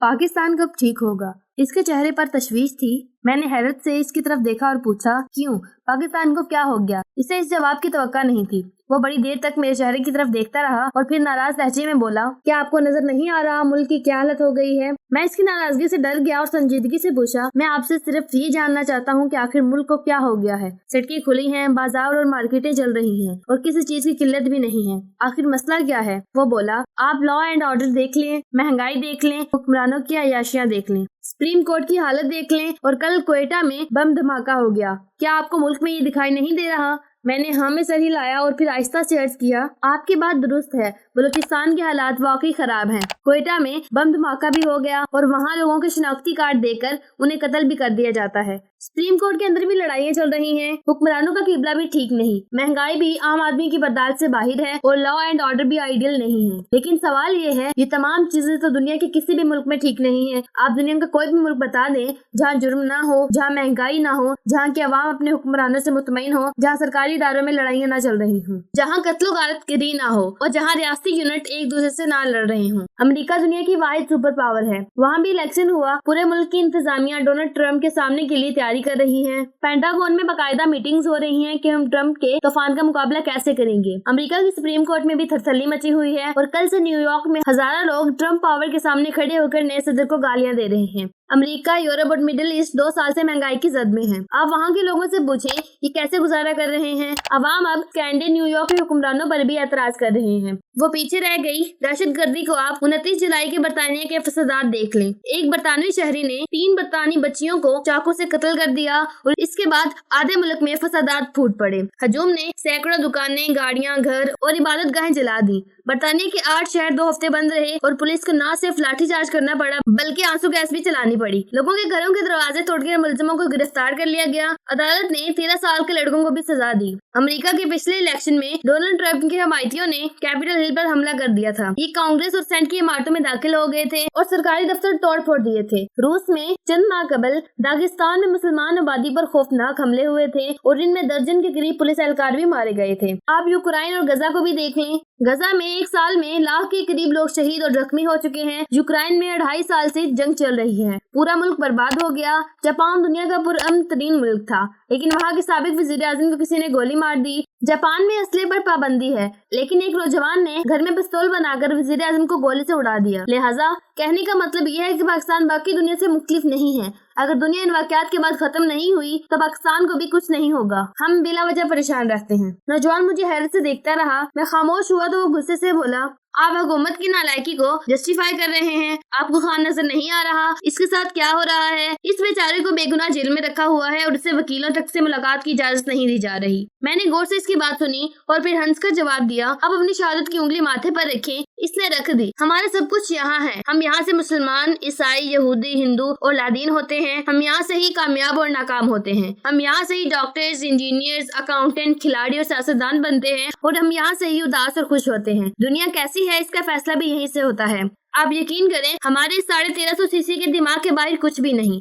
पाकिस्तान कब ठीक होगा? इसके चेहरे पर तशवीश थी। मैंने हैरत से इसकी तरफ देखा और पूछा, क्यों? पाकिस्तान को क्या हो गया? इसे इस जवाब की तवक्का नहीं थी। वो बड़ी देर तक मेरे चेहरे की तरफ देखता रहा और फिर नाराज लहजे में बोला, क्या आपको नजर नहीं आ रहा मुल्क की क्या हालत हो गई है? मैं इसकी नाराजगी से डर गया और संजीदगी से पूछा, मैं आपसे सिर्फ ये जानना चाहता हूँ कि आखिर मुल्क को क्या हो गया है? सड़कें खुली हैं, बाजार और मार्केटें चल रही हैं और किसी चीज की किल्लत भी नहीं है। आखिर मसला क्या है? वो बोला, आप लॉ एंड ऑर्डर देख लें, महंगाई देख लें, हुक्मरानों की अयाशियां देख लें, सुप्रीम कोर्ट की हालत देख लें और कल क्वेटा में बम धमाका हो गया। क्या आपको मुल्क में ये दिखाई नहीं दे रहा? मैंने हाँ में सर हिलाया और फिर आहिस्ता से अर्ज किया, आपकी बात दुरुस्त है, बलूचिस्तान के हालात वाकई खराब हैं। क्वेटा में बम धमाका भी हो गया और वहाँ लोगों के शनाख्ती कार्ड देकर उन्हें कत्ल भी कर दिया जाता है। सुप्रीम कोर्ट के अंदर भी लड़ाइयाँ चल रही हैं, हुक्मरानों का किबला भी ठीक नहीं, महंगाई भी आम आदमी की बर्दाश्त से बाहर है और लॉ एंड ऑर्डर भी आइडियल नहीं है। लेकिन सवाल ये है, ये तमाम चीजें तो दुनिया के किसी भी मुल्क में ठीक नहीं है। आप दुनिया का कोई भी मुल्क बता दें जहाँ जुर्म ना हो, जहाँ महंगाई ना हो, जहाँ की आवाम अपने हुक्मरानों से मुतमईन हो, जहाँ सरकारी इदारों में लड़ाइयाँ ना चल रही हूँ, जहाँ कत्लो गारत गिरी ना हो और जहाँ रियासती यूनिट एक दूसरे से ना लड़ रहे हूँ। अमेरिका दुनिया की वाहिद सुपर पावर है, वहाँ भी इलेक्शन हुआ, पूरे मुल्क की इंतजामिया डोनाल्ड ट्रंप के सामने के लिए तैयारी कर रही है। पेंटागन में बाकायदा मीटिंग्स हो रही हैं कि हम ट्रंप के तूफान का मुकाबला कैसे करेंगे। अमेरिका की सुप्रीम कोर्ट में भी थरथल्ली मची हुई है और कल से न्यूयॉर्क में हजारों लोग ट्रंप पावर के सामने खड़े होकर नए सदर को गालियां दे रहे हैं। अमेरिका, यूरोप और मिडिल ईस्ट 2 साल से महंगाई की जद में है। आप वहाँ के लोगों से पूछें ये कैसे गुजारा कर रहे हैं। अवाम अब कैनेडा, न्यूयॉर्क के हुक्मरानों पर भी एतराज कर रहे हैं। वो पीछे रह गई दहशतगर्दी को आप 29 जुलाई के बरतानिया के फसादात देख लें। एक बरतानवी शहरी ने 3 बरतानी बच्चियों को चाकू से कत्ल कर दिया और इसके बाद आधे मुल्क में फसादात फूट पड़े। हजूम ने सैकड़ों दुकानें, गाड़ियां, घर और इबादत गाहें जला दी। बरतानिया के 8 शहर 2 हफ्ते बंद रहे और पुलिस को न सिर्फ लाठीचार्ज करना पड़ा बल्कि आंसू गैस भी चलानी पड़ी। लोगों के घरों के दरवाजे तोड़कर मुलजिमों को गिरफ्तार कर लिया गया। अदालत ने 13 साल के लड़कों को भी सजा दी। अमेरिका के पिछले इलेक्शन में डोनाल्ड ट्रंप के हमायतियों ने कैपिटल हिल पर हमला कर दिया था। ये कांग्रेस और सेनेट की इमारतों में दाखिल हो गए थे और सरकारी दफ्तर तोड़ फोड़ दिए थे। रूस में चंद माह कबल दागिस्तान में मुसलमान आबादी पर खौफनाक हमले हुए थे और इनमें दर्जन के करीब पुलिस एहलकार भी मारे गए थे। आप यूक्रेन और गजा को भी देख लें। गजा में 1 साल में लाख के करीब लोग शहीद और जख्मी हो चुके हैं। यूक्रेन में 2.5 साल से जंग चल रही है, पूरा मुल्क बर्बाद हो गया। जापान दुनिया का पुरअमन तरीन मुल्क था, लेकिन वहाँ के साबिक वजीर आज़म को किसी ने गोली मार दी। जापान में असले पर पाबंदी है, लेकिन एक नौजवान ने घर में पिस्तौल बनाकर वजीर आज़म को गोली से उड़ा दिया। लिहाजा कहने का मतलब यह है कि पाकिस्तान बाकी दुनिया से मुख्तलिफ नहीं है। अगर दुनिया इन वाकयात के बाद खत्म नहीं हुई तो पाकिस्तान को भी कुछ नहीं होगा। हम बिला वजह परेशान रहते हैं। नौजवान मुझे हैरत से देखता रहा। मैं खामोश हुआ तो वो गुस्से से बोला, आप हुकूमत की नालायकी को जस्टिफाई कर रहे हैं। आपको खान नजर नहीं आ रहा इसके साथ क्या हो रहा है? इस बेचारे को बेगुनाह जेल में रखा हुआ है और उसे वकीलों तक से मुलाकात की इजाजत नहीं दी जा रही। मैंने गौर से इसकी बात सुनी और फिर हंस कर जवाब दिया, अब अपनी शहादत की उंगली माथे पर रखें। इसने रख दी। हमारे सब कुछ यहाँ है। हम यहाँ से मुसलमान, ईसाई, यहूदी, हिंदू और लादीन होते हैं। हम यहाँ से ही कामयाब और नाकाम होते हैं। हम यहाँ से ही डॉक्टर्स, इंजीनियर्स, अकाउंटेंट, खिलाड़ी और सियासतदान बनते हैं और हम यहाँ से ही उदास और खुश होते हैं। दुनिया कैसी है इसका फैसला भी यहीं से होता है। आप यकीन करें, हमारे 1350 सीसी के दिमाग के बाहर कुछ भी नहीं।